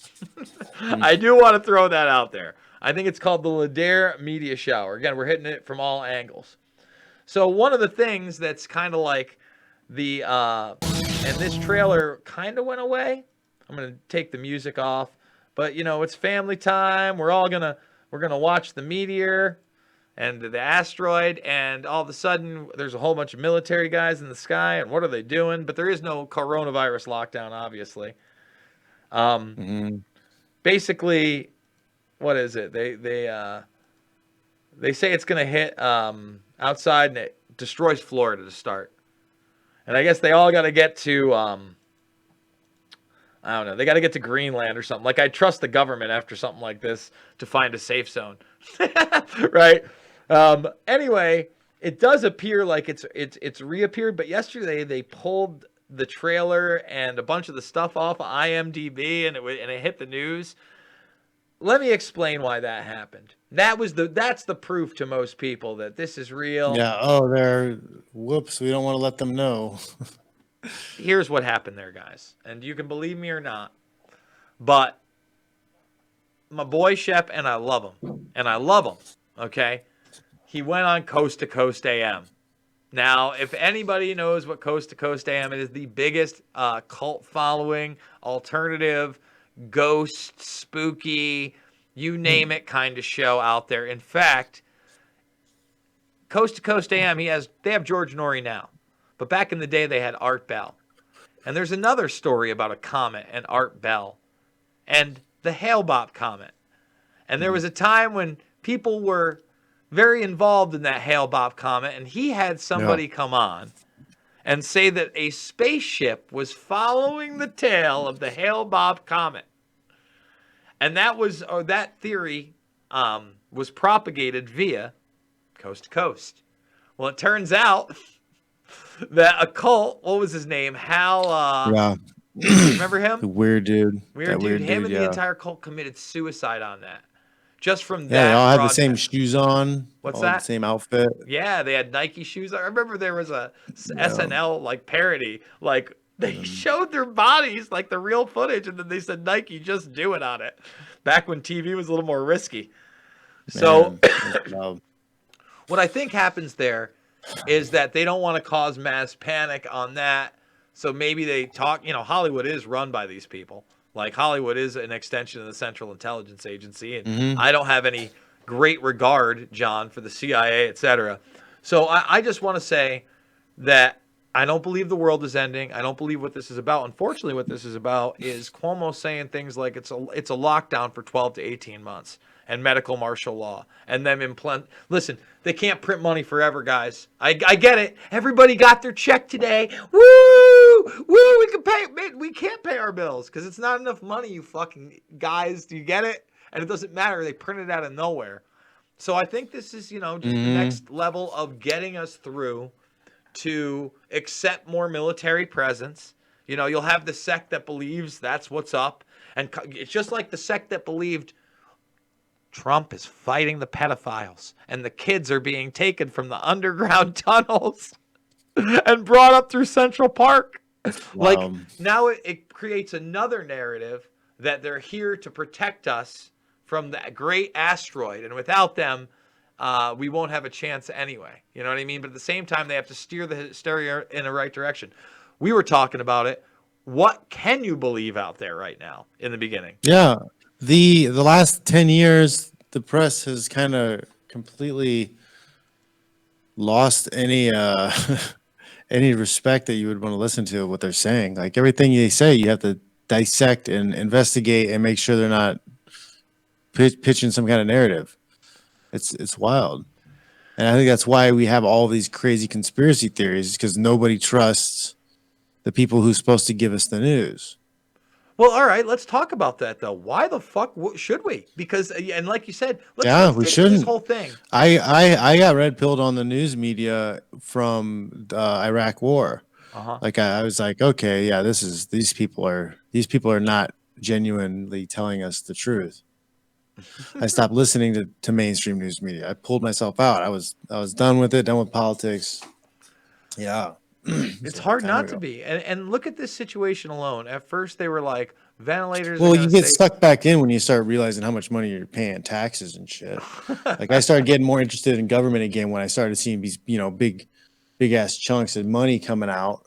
I do want to throw that out there. I think it's called the Ladare meteor shower. Again, we're hitting it from all angles. So one of the things that's kind of like and this trailer kind of went away. I'm going to take the music off. But, it's family time. We're going to watch the meteor and the asteroid. And all of a sudden, there's a whole bunch of military guys in the sky. And what are they doing? But there is no coronavirus lockdown, obviously. Basically, what is it? They say it's going to hit outside and it destroys Florida to start. And I guess they all got to get to... I don't know. They got to get to Greenland or something. Like, I trust the government after something like this to find a safe zone. Right? Anyway, it does appear like it's reappeared. But yesterday, they pulled the trailer and a bunch of the stuff off of IMDb, and it hit the news. Let me explain why that happened. That's the proof to most people that this is real. Yeah. Whoops. We don't want to let them know. Here's what happened there, guys. And you can believe me or not. But my boy Shep, and I love him. Okay? He went on Coast to Coast AM. Now, if anybody knows what Coast to Coast AM is, the biggest cult following, alternative, ghost, spooky, you name it kind of show out there. In fact, Coast to Coast AM, they have George Norrie now. But back in the day, they had Art Bell. And there's another story about a comet and Art Bell and the Hale-Bopp comet. And there was a time when people were very involved in that Hale-Bopp comet, and he had somebody come on and say that a spaceship was following the tail of the Hale-Bopp comet. And that theory was propagated via Coast to Coast. Well, it turns out that a cult, what was his name? Hal, remember him? The weird dude. Weird dude. Him and the entire cult committed suicide on that. Just from that. Yeah, they all had the same shoes on. What's that? The same outfit. Yeah, they had Nike shoes. I remember there was a SNL like parody. Like they showed their bodies, like the real footage, and then they said Nike, just do it on it. Back when TV was a little more risky. So what I think happens there is that they don't want to cause mass panic on that. So maybe they talk, Hollywood is run by these people. Like Hollywood is an extension of the Central Intelligence Agency. And I don't have any great regard, John, for the CIA, etc. So I just want to say that I don't believe the world is ending. I don't believe what this is about. Unfortunately, what this is about is Cuomo saying things like it's a lockdown for 12 to 18 months and medical martial law and them implant. Listen, they can't print money forever, guys. I get it. Everybody got their check today. Woo! Woo! We can't pay our bills because it's not enough money, you fucking guys. Do you get it? And it doesn't matter. They print it out of nowhere. So I think this is, just the next level of getting us through to accept more military presence. You'll have the sect that believes that's what's up. And it's just like the sect that believed Trump is fighting the pedophiles and the kids are being taken from the underground tunnels and brought up through Central Park. Wow. Like now it creates another narrative that they're here to protect us from the great asteroid. And without them, we won't have a chance anyway. You know what I mean? But at the same time, they have to steer the hysteria in the right direction. We were talking about it. What can you believe out there right now in the beginning? Yeah. The last 10 years, the press has kind of completely lost any any respect that you would want to listen to what they're saying. Like everything they say, you have to dissect and investigate and make sure they're not pitching some kind of narrative. It's wild. And I think that's why we have all these crazy conspiracy theories, because nobody trusts the people who's supposed to give us the news. Well, all right, let's talk about that though. Why the fuck should we? Because, and like you said, let's We fix shouldn't. this whole thing. I got red pilled on the news media from the Iraq War. Like I was like, okay, yeah, these people are not genuinely telling us the truth. I stopped listening to mainstream news media. I pulled myself out. I was done with it, done with politics. Yeah. It's hard not to be. And look at this situation alone. At first they were like ventilators. Well, you get stuck back in when you start realizing how much money you're paying in taxes and shit. Like I started getting more interested in government again when I started seeing these, big ass chunks of money coming out.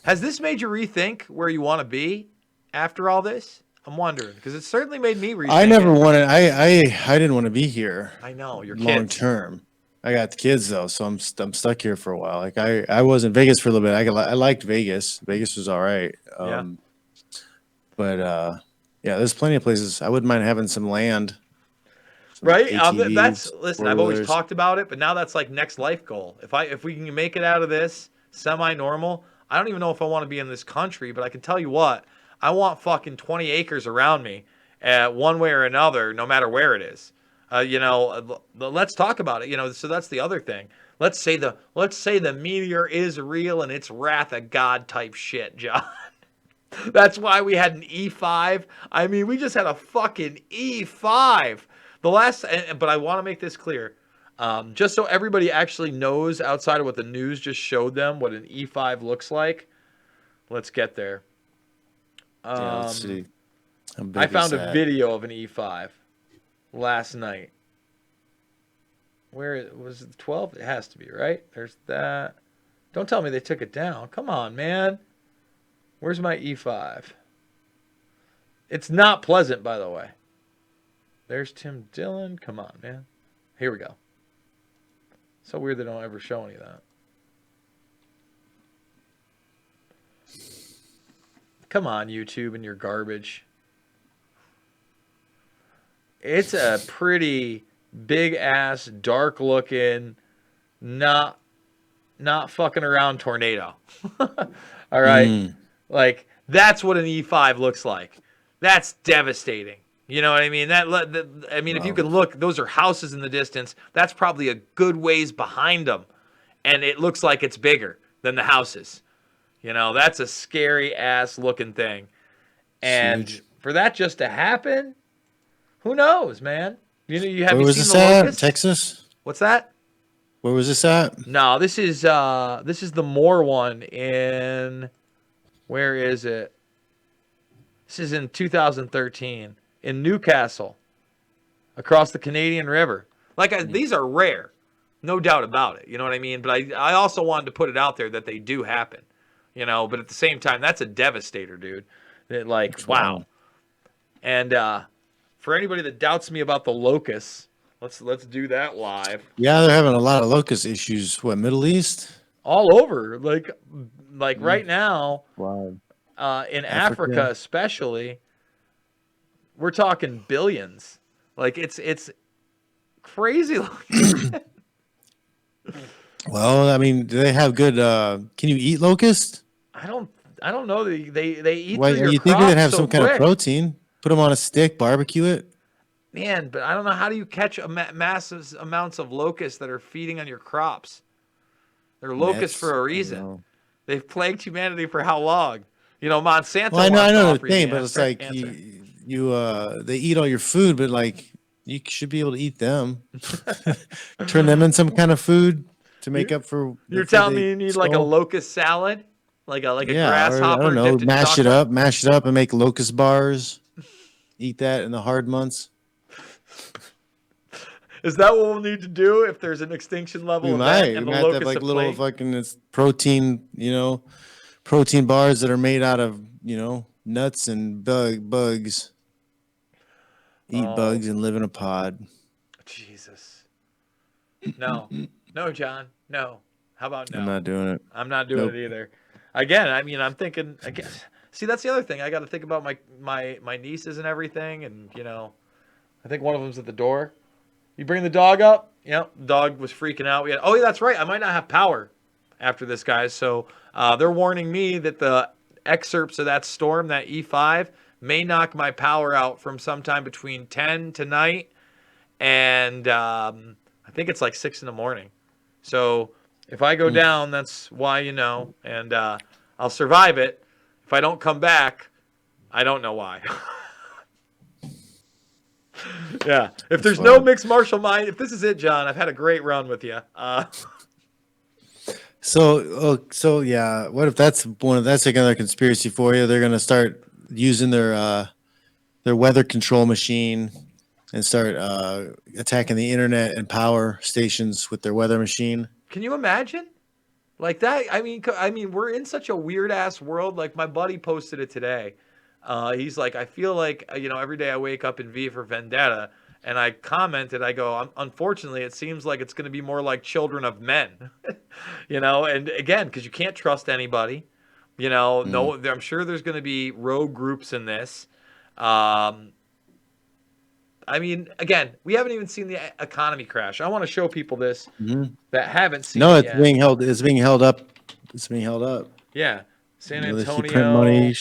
Has this made you rethink where you want to be after all this? I'm wondering, because it certainly made me rethink. I never wanted. I didn't want to be here. I know you're long term. I got the kids though, so I'm stuck here for a while. Like I was in Vegas for a little bit. I liked Vegas. Vegas was all right. But yeah, there's plenty of places. I wouldn't mind having some land. Right. ATVs, Listen. I've always talked about it, but now that's like next life goal. If we can make it out of this semi-normal, I don't even know if I want to be in this country, but I can tell you what. I want fucking 20 acres around me, one way or another, no matter where it is. Let's talk about it. So that's the other thing. Let's say the meteor is real and it's wrath of God type shit, John. That's why we had an E5. I mean, we just had a fucking E5. But I want to make this clear, just so everybody actually knows outside of what the news just showed them, what an E5 looks like. Let's get there. Let's see. I found a video of an E5 last night. Where was it? 12? It has to be, right? There's that. Don't tell me they took it down. Come on, man. Where's my E5? It's not pleasant, by the way. There's Tim Dillon. Come on, man. Here we go. So weird they don't ever show any of that. Come on, YouTube and your garbage. It's a pretty big ass, dark looking, not fucking around tornado. All right. Like that's what an E5 looks like. That's devastating. You know what I mean? If you can look, those are houses in the distance. That's probably a good ways behind them. And it looks like it's bigger than the houses. That's a scary ass looking thing. And for that just to happen, who knows, man? You have Where was this at? Texas? What's that? Where was this at? No, this is the Moore one in, where is it? This is in 2013 in Newcastle, across the Canadian River. These are rare, no doubt about it. You know what I mean? But I also wanted to put it out there that they do happen. But at the same time, that's a devastator, dude. Wow. And for anybody that doubts me about the locusts, let's do that live. Yeah, they're having a lot of locust issues. What, Middle East? all over. Like right now, Wow. in Africa. Africa especially, we're talking billions. Like it's crazy. Well, I mean, do they have good? Can you eat locust? I don't I don't know. They eat Why through your you think they'd crops have so some kind of quick. protein? Put them on a stick, barbecue it. Man, but I don't know how do you catch massive amounts of locusts that are feeding on your crops? They're locusts Nets. for a I don't reason. know. They've plagued humanity for how long? You know, Well, Monsanto I wants to know the offer you thing, the but it's abstract like answer. they eat all your food, but like you should be able to eat them. Turn them in some kind of food to make up for the You're food telling they me you need like a stole. locust salad, like a Yeah, or I don't grasshopper know, dipped in chocolate? mash it up, and make locust bars. Eat that in the hard months. Is that what we'll need to do if there's an extinction level event We and the might have to have locusts like have little plagued? fucking protein, protein bars that are made out of nuts and bugs. Eat Oh, bugs and live in a pod. Jesus. No. No, John. No. How about I'm no? not doing it. I'm not doing Nope. it either. Again, I mean, I'm thinking again. See, that's the other thing. I got to think about my nieces and everything, and I think one of them's at the door. You bring the dog up. The dog was freaking out. Oh, yeah, that's right. I might not have power after this, guys. So they're warning me that the excerpts of that storm, that E5, may knock my power out from sometime between 10 tonight and I think it's like 6 in the morning. So if I go down, that's why and I'll survive it. If I don't come back, I don't know why. Yeah. If there's no fine. mixed martial mind, if this is it, John, I've had a great run with you. So yeah, what if that's that's like another conspiracy for you? They're gonna start using their weather control machine and start attacking the internet and power stations with their weather machine. Can you imagine? Like that? I mean, we're in such a weird ass world. Like my buddy posted it today. He's like, I feel like every day I wake up in V for Vendetta, and I commented, I go, unfortunately, it seems like it's going to be more like Children of Men, And again, because you can't trust anybody, No, I'm sure there's going to be rogue groups in this. I mean, again, we haven't even seen the economy crash. I want to show people this that haven't seen No, it it's yet. being held. It's being held up. It's being held up. Yeah, San They keep printing money. Antonio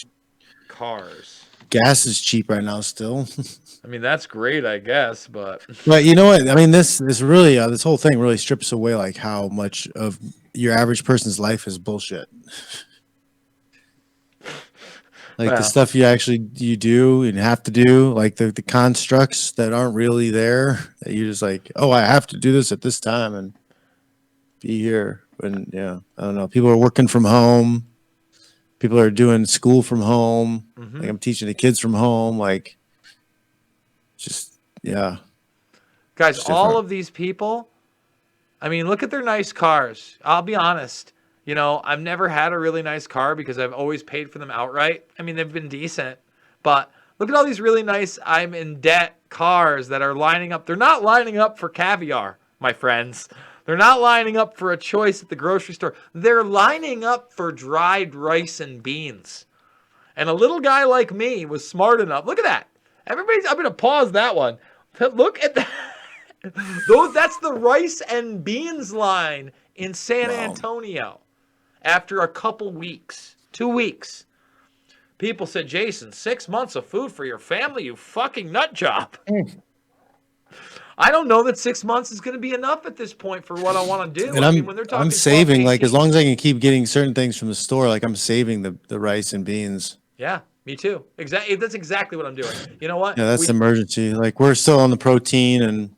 cars. Gas is cheap right now still. I mean, that's great, I guess, but But you know what? I mean, this really this whole thing really strips away like how much of your average person's life is bullshit. Like the Well. stuff you do and have to do, like the constructs that aren't really there, that you're just like, oh, I have to do this at this time and be here. And yeah, I don't know. People are working from home. People are doing school from home. Like I'm teaching the kids from home. Like, just yeah. guys, It's all different. of these people, I mean, look at their nice cars. I'll be honest. I've never had a really nice car because I've always paid for them outright. I mean, they've been decent, but look at all these really nice I'm in debt cars that are lining up. They're not lining up for caviar, my friends. They're not lining up for a choice at the grocery store. They're lining up for dried rice and beans. And a little guy like me was smart enough. Look at that. I'm going to pause that one. Look at that. That's the rice and beans line in San Antonio. After a couple weeks, 2 weeks, people said, Jason, 6 months of food for your family, you fucking nut job. I don't know that 6 months is going to be enough at this point for what I want to do. And I mean, when they're talking I'm saving, 12, like, as 18. long as I can keep getting certain things from the store, like I'm saving the rice and beans. Yeah, me too. Exactly. That's exactly what I'm doing. You know what? Yeah, that's emergency. Like we're still on the protein and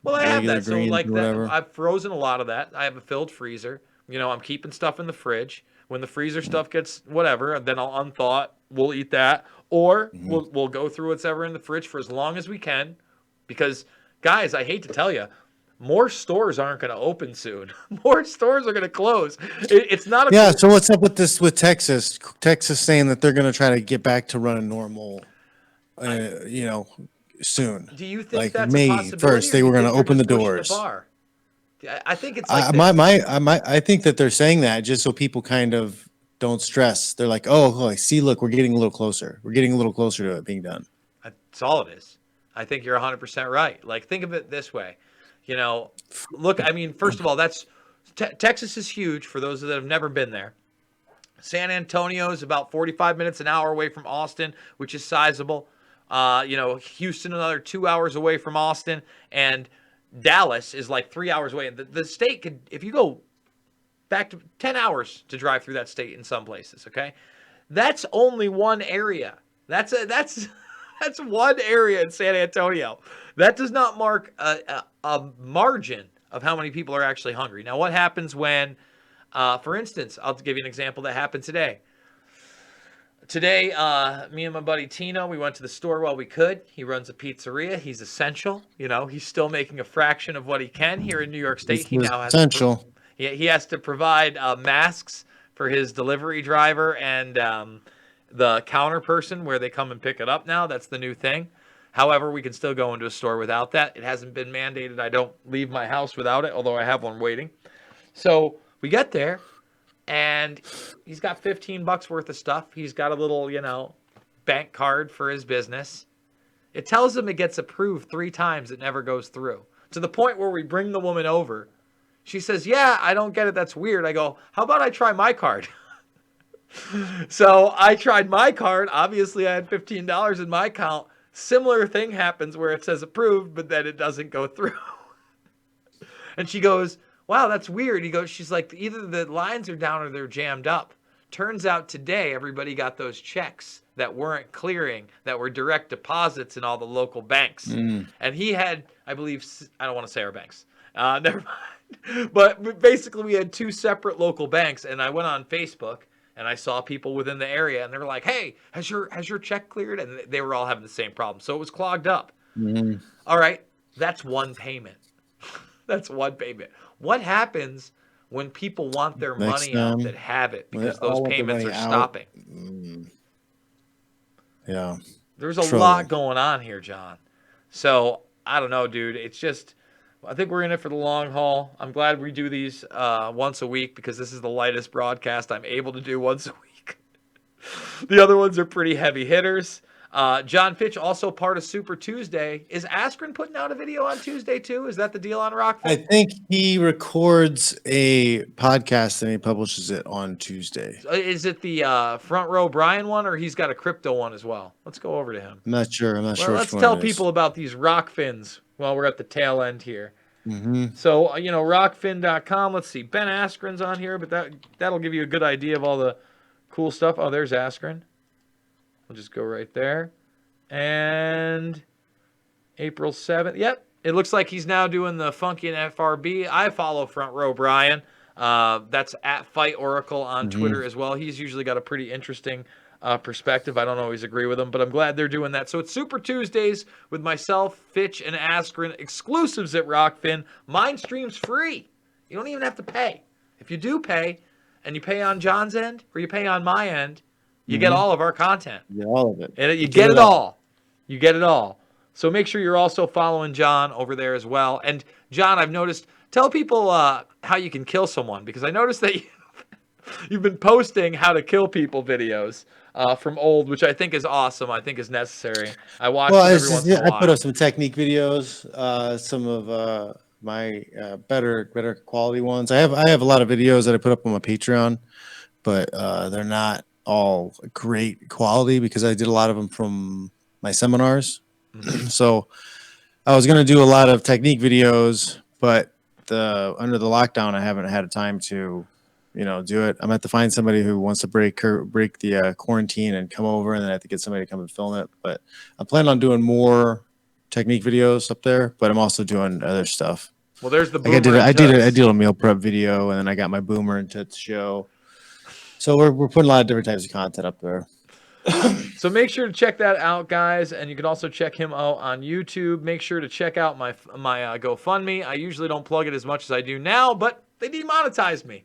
Well, I have regular that. So greens like or that, whatever. I've frozen a lot of that. I have a filled freezer. I'm keeping stuff in the fridge. When the freezer stuff gets whatever, then I'll unthaw it. We'll eat that, or we'll go through what's ever in the fridge for as long as we can. Because guys, I hate to tell you, more stores aren't going to open soon. More stores are going to close. It's not a Yeah. So what's up with this with Texas? Texas saying that they're going to try to get back to running normal. Soon. Do you think Like that's May a possibility? 1st, Or they do were you going think to they're open the just pushing doors. bar? I think it's like I think that they're saying that just so people kind of don't stress. They're like, oh, see, look, we're getting a little closer. We're getting a little closer to it being done. That's all it is. I think you're 100% right. Like, think of it this way. Look, I mean, first of all, Texas is huge for those that have never been there. San Antonio is about 45 minutes, an hour away from Austin, which is sizable. Houston, another 2 hours away from Austin. And Dallas is like 3 hours away. The state could, if you go back to 10 hours to drive through that state in some places, okay? That's only one area. That's one area in San Antonio. That does not mark a margin of how many people are actually hungry. Now, what happens when, for instance, I'll give you an example that happened today. Today, me and my buddy Tino, we went to the store while we could. He runs a pizzeria. He's essential. He's still making a fraction of what he can here in New York State. He now has essential. He has to provide masks for his delivery driver and the counter person where they come and pick it up now. That's the new thing. However, we can still go into a store without that. It hasn't been mandated. I don't leave my house without it, although I have one waiting. So we get there, and he's got $15 worth of stuff. He's got a little, bank card for his business. It tells him it gets approved 3 times. It never goes through. To the point where we bring the woman over. She says, yeah, I don't get it. That's weird. I go, how about I try my card? So I tried my card. Obviously, I had $15 in my account. Similar thing happens where it says approved, but then it doesn't go through. And she goes, wow, that's weird. She's like, either the lines are down or they're jammed up. Turns out today, everybody got those checks that weren't clearing, that were direct deposits in all the local banks. And he had, I believe, I don't want to say our banks. Never mind. But basically, we had 2 separate local banks, and I went on Facebook. And I saw people within the area, and they were like, hey, has your check cleared? And they were all having the same problem. So it was clogged up. All right, that's one payment. That's one payment. What happens when people want their money out that have it because those payments are stopping? Yeah. There's a lot going on here, John. So I don't know, dude. It's just, I think we're in it for the long haul. I'm glad we do these once a week because this is the lightest broadcast I'm able to do once a week. The other ones are pretty heavy hitters. John Fitch, also part of Super Tuesday. Is Askren putting out a video on Tuesday too? Is that the deal on Rockfin? I think he records a podcast and he publishes it on Tuesday. Is it the Front Row Brian one, or he's got a crypto one as well? Let's go over to him. I'm not sure. Let's tell people about these Rockfins while we're at the tail end here. So, rockfin.com. Let's see. Ben Askren's on here, but that'll give you a good idea of all the cool stuff. Oh, there's Askren. I'll just go right there. And April 7th. Yep. It looks like he's now doing the Funky and FRB. I follow Front Row Brian. That's at Fight Oracle on Twitter as well. He's usually got a pretty interesting perspective. I don't always agree with him, but I'm glad they're doing that. So it's Super Tuesdays with myself, Fitch, and Askren. Exclusives at Rockfin. Mine streams free. You don't even have to pay. If you do pay, and you pay on John's end or you pay on my end, you get all of our content. You get all of it. And you get it all. You get it all. So make sure you're also following John over there as well. And John, I've noticed, tell people how you can kill someone, because I noticed that you've been posting how to kill people videos from old, which I think is awesome. I think is necessary. I watch them every once in a while. I put up some technique videos, some of my better quality ones. I have a lot of videos that I put up on my Patreon, but they're not all great quality because I did a lot of them from my seminars. So I was going to do a lot of technique videos, but under the lockdown, I haven't had time to, do it. I'm going to have to find somebody who wants to break the quarantine and come over, and then I have to get somebody to come and film it. But I'm planning on doing more technique videos up there, but I'm also doing other stuff. Well, there's the I did a meal prep video, and then I got my Boomer and Tits show. So we're putting a lot of different types of content up there. So make sure to check that out, guys, and you can also check him out on YouTube. Make sure to check out my GoFundMe. I usually don't plug it as much as I do now, but they demonetized me.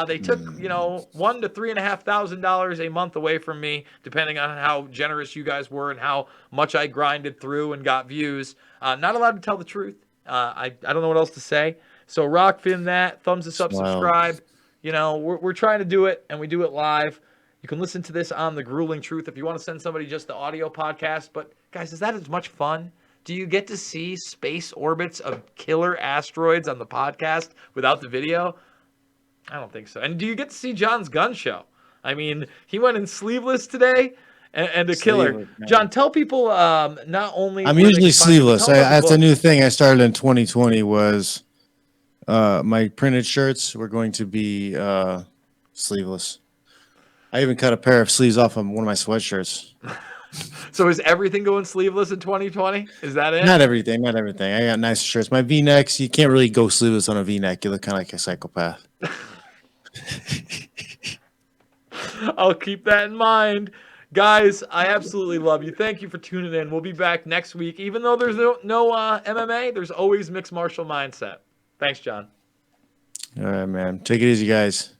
They took $1,000 to $3,500 a month away from me, depending on how generous you guys were and how much I grinded through and got views. Not allowed to tell the truth. I don't know what else to say. So Rockfin that, thumbs us up, Smile. subscribe. You know, we're trying to do it, and we do it live. You can listen to this on The Grueling Truth if you want to send somebody just the audio podcast. But, guys, is that as much fun? Do you get to see space orbits of killer asteroids on the podcast without the video? I don't think so. And do you get to see John's gun show? I mean, he went in sleeveless today and a killer. Sleeveless, man. John, tell people not only... I'm where they usually can find you, but sleeveless. tell them about the That's a book. new thing I started in 2020 was my printed shirts were going to be sleeveless. I even cut a pair of sleeves off of one of my sweatshirts. So is everything going sleeveless in 2020? Is that it? Not everything. I got nice shirts. My V-necks, you can't really go sleeveless on a V-neck. You look kind of like a psychopath. I'll keep that in mind. Guys, I absolutely love you. Thank you for tuning in. We'll be back next week. Even though there's no MMA, there's always mixed martial mindset. Thanks, John. All right, man. Take it easy, guys.